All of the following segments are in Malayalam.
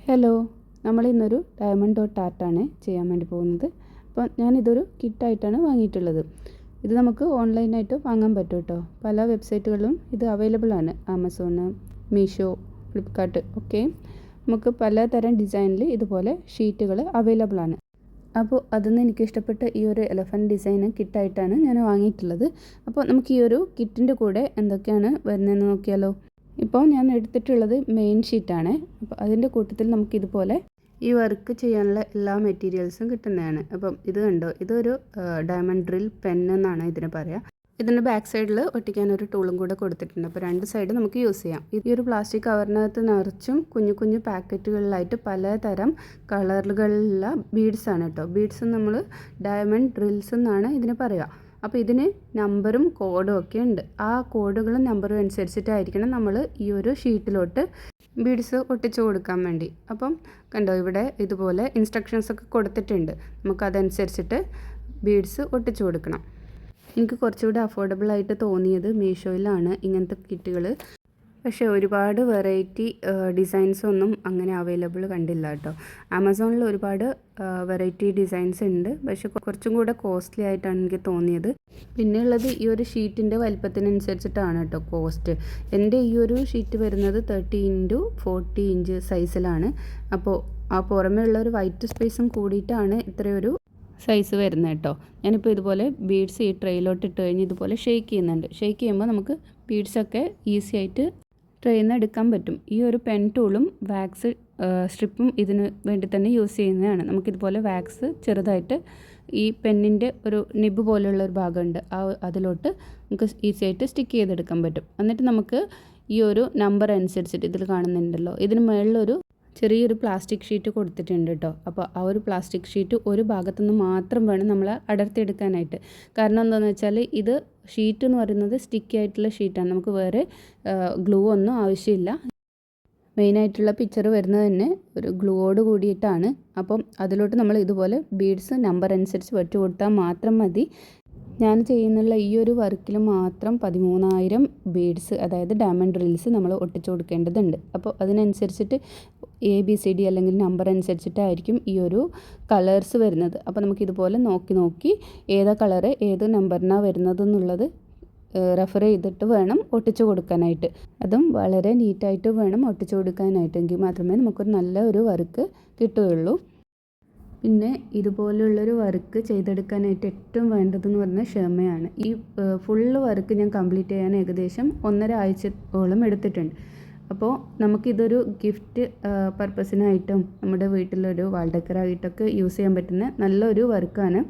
ഹലോ, നമ്മൾ ഇന്നൊരു ഡയമണ്ട് ഡോട്ട് ആർട്ടാണ് ചെയ്യാൻ വേണ്ടി പോകുന്നത്. അപ്പോൾ ഞാനിതൊരു കിറ്റായിട്ടാണ് വാങ്ങിയിട്ടുള്ളത്. ഇത് നമുക്ക് ഓൺലൈനായിട്ട് വാങ്ങാൻ പറ്റും കേട്ടോ. പല വെബ്സൈറ്റുകളിലും ഇത് അവൈലബിൾ ആണ്. ആമസോൺ, മീഷോ, ഫ്ലിപ്കാർട്ട് ഒക്കെ നമുക്ക് പലതരം ഡിസൈനിൽ ഇതുപോലെ ഷീറ്റുകൾ അവൈലബിൾ ആണ്. അപ്പോൾ അതിൽ എനിക്ക് ഇഷ്ടപ്പെട്ട ഈ ഒരു എലഫൻറ്റ് ഡിസൈൻ കിറ്റായിട്ടാണ് ഞാൻ വാങ്ങിയിട്ടുള്ളത്. അപ്പോൾ നമുക്ക് ഈ ഒരു കിറ്റിൻ്റെ കൂടെ എന്തൊക്കെയാണ് വരുന്നതെന്ന് നോക്കിയാലോ. ഇപ്പോൾ ഞാൻ എടുത്തിട്ടുള്ളത് മെയിൻ ഷീറ്റാണ്. അപ്പോൾ അതിൻ്റെ കൂട്ടത്തിൽ നമുക്കിതുപോലെ ഈ വർക്ക് ചെയ്യാനുള്ള എല്ലാ മെറ്റീരിയൽസും കിട്ടുന്നതാണ്. അപ്പം ഇത് കണ്ടോ, ഇതൊരു ഡയമണ്ട് ഡ്രിൽ പെൻ എന്നാണ് ഇതിന് പറയുക. ഇതിൻ്റെ ബാക്ക് സൈഡിൽ ഒട്ടിക്കാൻ ഒരു ടൂളും കൂടെ കൊടുത്തിട്ടുണ്ട്. അപ്പോൾ രണ്ട് സൈഡ് നമുക്ക് യൂസ് ചെയ്യാം. ഈ ഒരു പ്ലാസ്റ്റിക് കവറിനകത്ത് നിറച്ചും കുഞ്ഞു കുഞ്ഞു പാക്കറ്റുകളിലായിട്ട് പലതരം കളറുകളിലുള്ള ബീഡ്സ് ആണ് കേട്ടോ. ബീഡ്സ് നമ്മൾ ഡയമണ്ട് ഡ്രിൽസ് എന്നാണ് ഇതിന് പറയുക. അപ്പോൾ ഇതിന് നമ്പറും കോഡും ഒക്കെ ഉണ്ട്. ആ കോഡുകളും നമ്പറും അനുസരിച്ചിട്ടായിരിക്കണം നമ്മൾ ഈ ഒരു ഷീറ്റിലോട്ട് ബീഡ്സ് ഒട്ടിച്ചു കൊടുക്കാൻ വേണ്ടി. അപ്പം കണ്ടോ, ഇവിടെ ഇതുപോലെ ഇൻസ്ട്രക്ഷൻസ് ഒക്കെ കൊടുത്തിട്ടുണ്ട്. നമുക്കതനുസരിച്ചിട്ട് ബീഡ്സ് ഒട്ടിച്ചു കൊടുക്കണം. എനിക്ക് കുറച്ചുകൂടി അഫോർഡബിൾ ആയിട്ട് തോന്നിയത് മീഷോയിലാണ് ഇങ്ങനത്തെ കിറ്റുകൾ. പക്ഷേ ഒരുപാട് വെറൈറ്റി ഡിസൈൻസ് ഒന്നും അങ്ങനെ അവൈലബിൾ കണ്ടില്ല കേട്ടോ. ആമസോണിൽ ഒരുപാട് വെറൈറ്റി ഡിസൈൻസ് ഉണ്ട്, പക്ഷേ കുറച്ചും കൂടെ കോസ്റ്റ്ലി ആയിട്ടാണ് എനിക്ക് തോന്നിയത്. പിന്നെ ഉള്ളത് ഈ ഒരു ഷീറ്റിൻ്റെ വലിപ്പത്തിനനുസരിച്ചിട്ടാണ് കേട്ടോ കോസ്റ്റ്. എൻ്റെ ഈ ഒരു ഷീറ്റ് വരുന്നത് 30x40 ഇഞ്ച് സൈസിലാണ്. അപ്പോൾ ആ പുറമേ ഉള്ള ഒരു വൈറ്റ് സ്പേസും കൂടിയിട്ടാണ് ഇത്രയൊരു സൈസ് വരുന്നത് കേട്ടോ. ഞാനിപ്പോൾ ഇതുപോലെ ബീഡ്സ് ഈ ട്രെയിലോട്ട് ഇട്ട് കഴിഞ്ഞ് ഇതുപോലെ ഷെയ്ക്ക് ചെയ്യുന്നുണ്ട്. ഷെയ്ക്ക് ചെയ്യുമ്പോൾ നമുക്ക് ബീഡ്സൊക്കെ ഈസി ആയിട്ട് ട്രെയിൽ നിന്ന് എടുക്കാൻ പറ്റും. ഈ ഒരു പെൻ ടൂളും വാക്സ് സ്ട്രിപ്പും ഇതിന് വേണ്ടി തന്നെ യൂസ് ചെയ്യുന്നതാണ്. നമുക്കിതുപോലെ വാക്സ് ചെറുതായിട്ട് ഈ പെന്നിൻ്റെ ഒരു നിബ് പോലെയുള്ള ഒരു ഭാഗമുണ്ട്, അതിലോട്ട് നമുക്ക് ഈസി ആയിട്ട് സ്റ്റിക്ക് ചെയ്തെടുക്കാൻ പറ്റും. എന്നിട്ട് നമുക്ക് ഈ ഒരു നമ്പർ അനുസരിച്ചിട്ട് ഇതിൽ കാണുന്നുണ്ടല്ലോ, ഇതിന് മുകളിലൊരു ചെറിയൊരു പ്ലാസ്റ്റിക് ഷീറ്റ് കൊടുത്തിട്ടുണ്ട് കേട്ടോ. അപ്പോൾ ആ ഒരു പ്ലാസ്റ്റിക് ഷീറ്റ് ഒരു ഭാഗത്തുനിന്ന് മാത്രം വേണം നമ്മൾ അടർത്തിയെടുക്കാനായിട്ട്. കാരണം എന്താണെന്ന് വെച്ചാൽ ഇത് ഷീറ്റ് എന്ന് പറയുന്നത് സ്റ്റിക്കി ആയിട്ടുള്ള ഷീറ്റാണ്. നമുക്ക് വേറെ ഗ്ലൂ ഒന്നും ആവശ്യമില്ല. മെയിനായിട്ടുള്ള പിക്ചർ വരുന്നത് തന്നെ ഒരു ഗ്ലൂവോട് കൂടിയിട്ടാണ്. അപ്പം അതിലോട്ട് നമ്മൾ ഇതുപോലെ ബീഡ്സ് നമ്പർ അനുസരിച്ച് വെച്ച് കൊടുത്താൽ മാത്രം മതി. ഞാൻ ചെയ്യുന്നുള്ള ഈ ഒരു വർക്കിൽ മാത്രം 13,000 ബീഡ്സ്, അതായത് ഡയമണ്ട് ഡ്രിൽസ് നമ്മൾ ഒട്ടിച്ചു കൊടുക്കേണ്ടതുണ്ട്. അപ്പോൾ അതിനനുസരിച്ചിട്ട് ABCD അല്ലെങ്കിൽ നമ്പർ അനുസരിച്ചിട്ടായിരിക്കും ഈ ഒരു കളേഴ്സ് വരുന്നത്. അപ്പോൾ നമുക്കിതുപോലെ നോക്കി ഏതാ കളറ് ഏത് നമ്പറിനാണ് വരുന്നത് എന്നുള്ളത് റെഫർ ചെയ്തിട്ട് വേണം ഒട്ടിച്ചു കൊടുക്കാനായിട്ട്. അതും വളരെ നീറ്റായിട്ട് വേണം ഒട്ടിച്ചു കൊടുക്കാനായിട്ട്. എങ്കിൽ മാത്രമേ നമുക്കൊരു നല്ല ഒരു വർക്ക് കിട്ടുകയുള്ളൂ. പിന്നെ ഇതുപോലുള്ളൊരു വർക്ക് ചെയ്തെടുക്കാനായിട്ട് ഏറ്റവും വേണ്ടതെന്ന് പറഞ്ഞാൽ ക്ഷമയാണ്. ഈ ഫുള്ള് വർക്ക് ഞാൻ കംപ്ലീറ്റ് ചെയ്യാൻ ഏകദേശം 1.5 ആഴ്ചയോളം എടുത്തിട്ടുണ്ട്. അപ്പോൾ നമുക്കിതൊരു ഗിഫ്റ്റ് പർപ്പസിനായിട്ടും നമ്മുടെ വീട്ടിലൊരു വാൾ ഡെക്കറായിട്ടൊക്കെ യൂസ് ചെയ്യാൻ പറ്റുന്ന നല്ലൊരു വർക്കാണ്.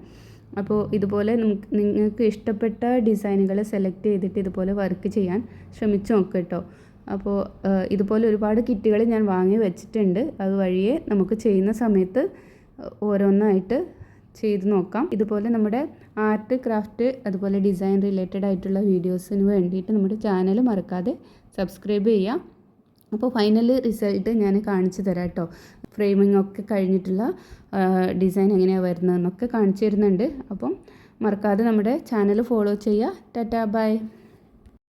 അപ്പോൾ ഇതുപോലെ നിങ്ങൾക്ക് ഇഷ്ടപ്പെട്ട ഡിസൈനുകൾ സെലക്ട് ചെയ്തിട്ട് ഇതുപോലെ വർക്ക് ചെയ്യാൻ ശ്രമിച്ചു നോക്കുക കേട്ടോ. അപ്പോൾ ഇതുപോലെ ഒരുപാട് കിറ്റുകൾ ഞാൻ വാങ്ങി വെച്ചിട്ടുണ്ട്. അതുവഴിയെ നമുക്ക് ചെയ്യുന്ന സമയത്ത് ഓരോന്നായിട്ട് ചെയ്ത് നോക്കാം. ഇതുപോലെ നമ്മുടെ ആർട്ട്, ക്രാഫ്റ്റ്, അതുപോലെ ഡിസൈൻ റിലേറ്റഡ് ആയിട്ടുള്ള വീഡിയോസിന് വേണ്ടിയിട്ട് നമ്മുടെ ചാനൽ മറക്കാതെ സബ്സ്ക്രൈബ് ചെയ്യാം. അപ്പോൾ ഫൈനൽ റിസൾട്ട് ഞാൻ കാണിച്ചു തരാം കേട്ടോ. ഫ്രെയിമിംഗ് ഒക്കെ കഴിഞ്ഞിട്ടുള്ള ഡിസൈൻ എങ്ങനെയാണ് വരുന്നതെന്നൊക്കെ കാണിച്ചു തരുന്നുണ്ട്. അപ്പം മറക്കാതെ നമ്മുടെ ചാനൽ ഫോളോ ചെയ്യുക. ടാറ്റാ, ബൈ.